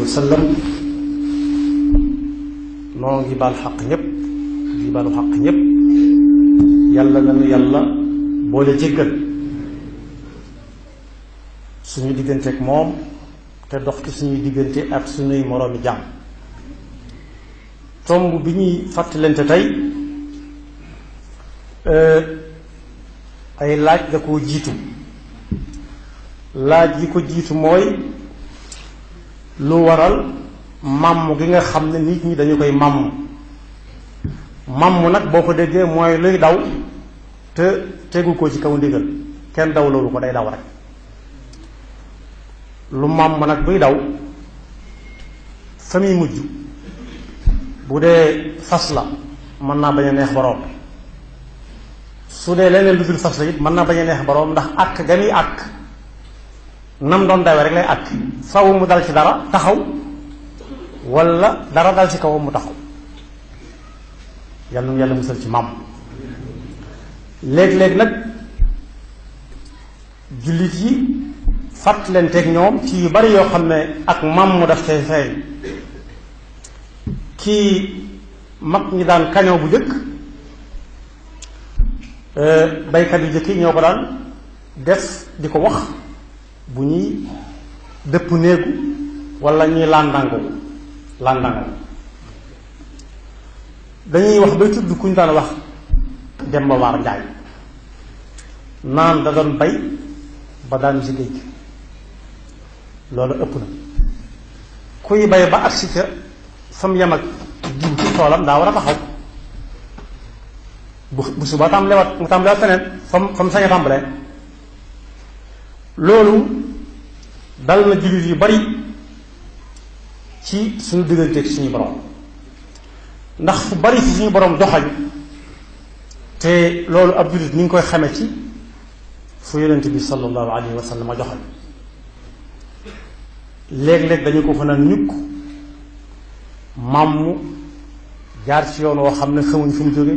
wa sallam noo ngi baal xaq ñépp di baalu xaq ñépp yàlla nanu yàlla boole jéggal suñu diggante ak moom te dox ci suñuy diggante ak suñuy moroomi jàmm. tomb bi ñuy fàttalante tey ay laaj da koo jiitu. laaj yi ko jiitu mooy lu waral màmm gi nga xam ne nit ñi dañu koy màmm. màmm nag boo ko déggee mooy luy daw te tegu ko ci kaw ndigal kenn daw loolu ko day daw rek. lu màmm nag buy daw fa muy mujj bu dee fas la mën naa bañ a neex boroom, su dee leneen lu dul fas la it mën naa bañ a neex boroom, ndax àkk ga muy àkk nam doon dawee rek lay àkk. faw mu dal ci dara taxaw walla dara dal ci kawam mu taxaw. yàlla na yàlla musal ci màmm. léeg-léeg nag jullit yi fàttalanteeg ñoom ci yu bari yoo xam ne ak màmm daf cay feeñ. kii mag ñi daan kañoo bu jëkk baykat yu jëkk yi ñoo ko daan def di ko wax bu ñuy dëpp néegu walla ñuy làndango dañuy wax bay tudd ku ñu daan wax Demba Waar Njaay naan da doon bay ba daanu ci géej gi. loolu ëpp na. kuy bay ba agsi ca fam yem ak jiw ci toolam daa war a taxaw bu suba tàmbalewaat mu tàmbalewaat feneen fam sañ a tàmbalee. loolu dal na jullit yu bari ci suñu digganteeg suñu borom, ndax fu bari ci suñu borom doxañ te loolu ab jullit ni ngi koy xame ci fu yonent bi sallallahu alayhi wa sallam a joxañ. léeg-léeg dañu ko fa naan ñukk màmm jaar ci yoon woo xam ne xamuñ fu mu jóge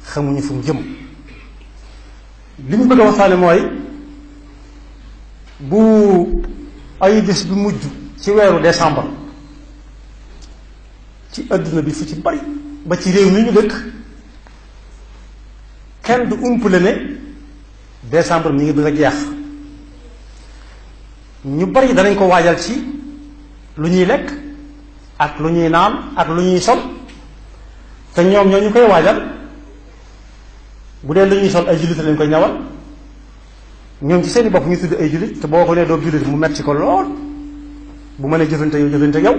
xamuñu fu mu jëm. li ñu bëgg a waxtaane mooy bu ay bés bi mujj ci weeru décembre ci àdduna bi fu ci bari ba ci réew mi ñu dëkk kenn du umpale ne décembre mi ngi bëgg a jeex. ñu bari danañ ko waajal ci lu ñuy lekk ak lu ñuy naan ak lu ñuy sol, te ñoom ñoo ñu koy waajal bu dee lu ñuy sol ay jullit lañ koy ñawal. ñoom ci seeni bopp ñu tudd ay jullit te boo ko nee doo jullit mu metti ko lool bu mënee jëfante yow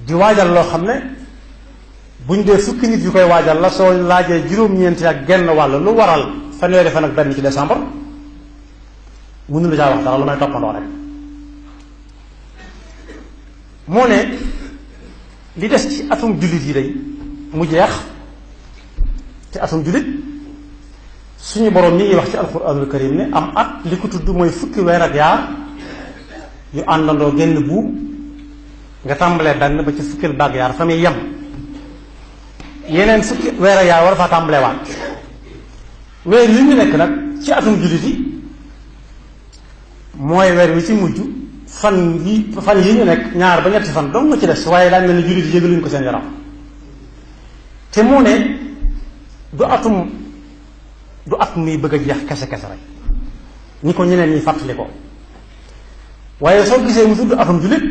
di waajal loo xam ne buñ dee fukki nit yu koy waajal la soo laajee juróom-ñeenti ak genn wàll lu waral fanweeri fan ak benn ci décembre mënu la caa wax dara lu may toppandoo rek. moo ne li des ci atum jullit yi day mu jeex te atum jullit suñu boroom ñi ngi wax ci alquranul karim ne am at li ko tudd mooy fukki weer ak yaar yu àndandoo génn buub nga tàmbalee benn ba ci fukkil baag yaar fa muy yem yeneen fukki weer ak yaar war faa tàmbalee waat. weer yi ñu nekk nag ci atum jullit yi mooy weer wi ci mujj fan yi ñu nekk ñaar ba ñetti fan dong nga ci des, waaye daañu mel ni jullit yi yëgaluñ ko seen yaram. te moo ne du at muy bëgg a jeex kese rek ñi ko ñeneen ñi fàttali ko, waaye soo gisee mu tudd atum jullit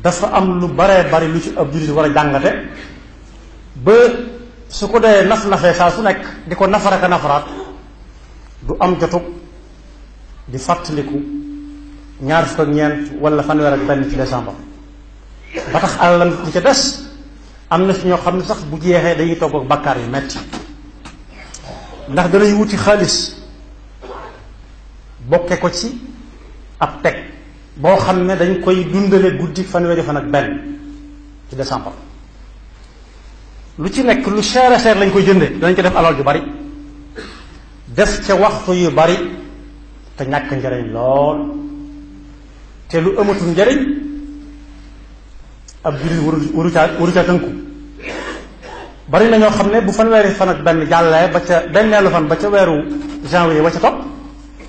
dafa am lu baree bari lu ci ab jullit war a jàngate ba su ko dee nafee saa su nekk di ko nafaraka nafaraat du am jotug di fàttaliku ñaar fukk ak ñeent wala fanweer ak benn ci décembre. ba tax àllam li ca des am na ci ñoo xam ne sax bu jeexee dañuy togg ak bakkaar yu metti, ndax danañ wuti xaalis bokke ko ci ab teg boo xam ne dañ koy dundale guddi fanweeri fan ak benn ci décembre. lu ci nekk lu cher lañ koy jënde, danañ ko def alal ju bari, def ca waxtu yu bari te ñàkk njariñ lool. te lu amatul njariñ ab jullit waru caa tënku. bari na ñoo xam ne bu fanweeri fan ak benn jàllee ba ca benneelu fan ba ca weeru janvier wa ca topp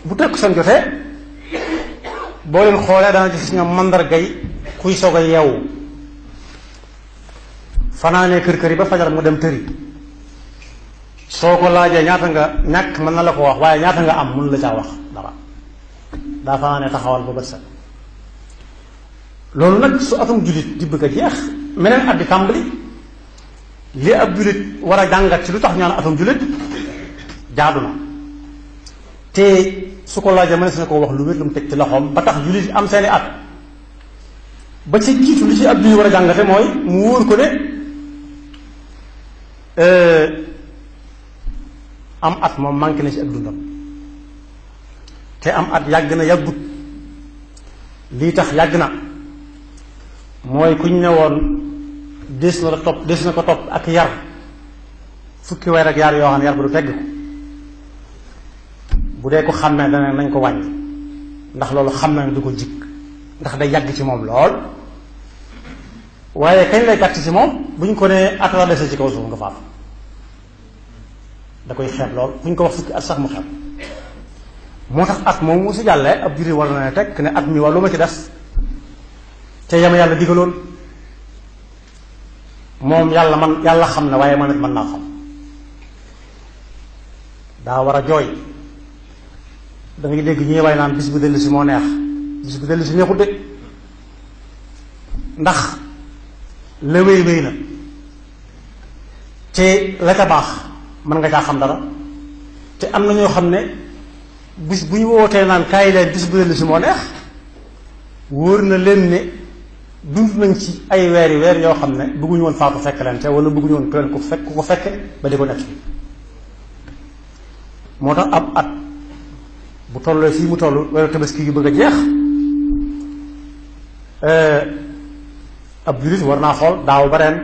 bu tekk seen jotee boo leen xoolee dana gis ñoom mandargay kuy soog a yeewu fanaanee kër kër yi ba fajar mu dem tëri soo ko laajee ñaata nga ñàkk mën na la ko wax waaye ñaata nga am mënu la caa wax dara daa fanaanee taxawal ba bët set loolu nag su atum jullit di bëgg a jeex meneen at di tàmbali li ab jullit war a jàngat ci lu tax ñaan atum jullit jaadu na te su ko laajee mënees na ko wax lu wér lu mu teg ci loxoom ba tax jullit am seeni at ba ci jiitu li ci ab jullit war a jàngate mooy mu wóor ko ne am at moom manqué na ci ak dundam te am at yàgg na yàggut lii tax yàgg na mooy kuñ ne woon des na la topp des na ko topp ak yar fukki weer ak yar yoo xam ne yar ba du tegg ko bu dee ko xàmmee dana nañ ko wàññi ndax loolu xam na ne du ko jikk ndax day yàgg ci moom lool waaye kañ lay gàtt ci moom bu ñu ko nee at la dese ci kaw suuf nga faatu da koy xeeb lool bu ñu ko wax fukki at sax mu xeeb moo tax at moom mu si jàllee ab jullit war na ne tekk ne at mi wàllu ma ci des te yama yàlla digaloon moom yàlla xam na waaye man it mën naa xam daa war a jooy da ngay dégg ñuy way naan bis bu dellu si moo neex bis bu dellu si neexut de ndax la wéy na te la ca baax mën nga caa xam dara te am na ñoo xam ne bis bu ñu wootee naan kaay leen bis bu dellu si moo neex wóor na leen ne dund nañ ci ay weer yoo xam ne bëgguñu woon faatu fekk leen te wala bëgguñu woon ku leen ku ko fekke ba di ko nekk moo tax ab at bu tollee fii mu toll weeru tabaski yu bëgg a jeex ab jullit war naa xool daaw ba ren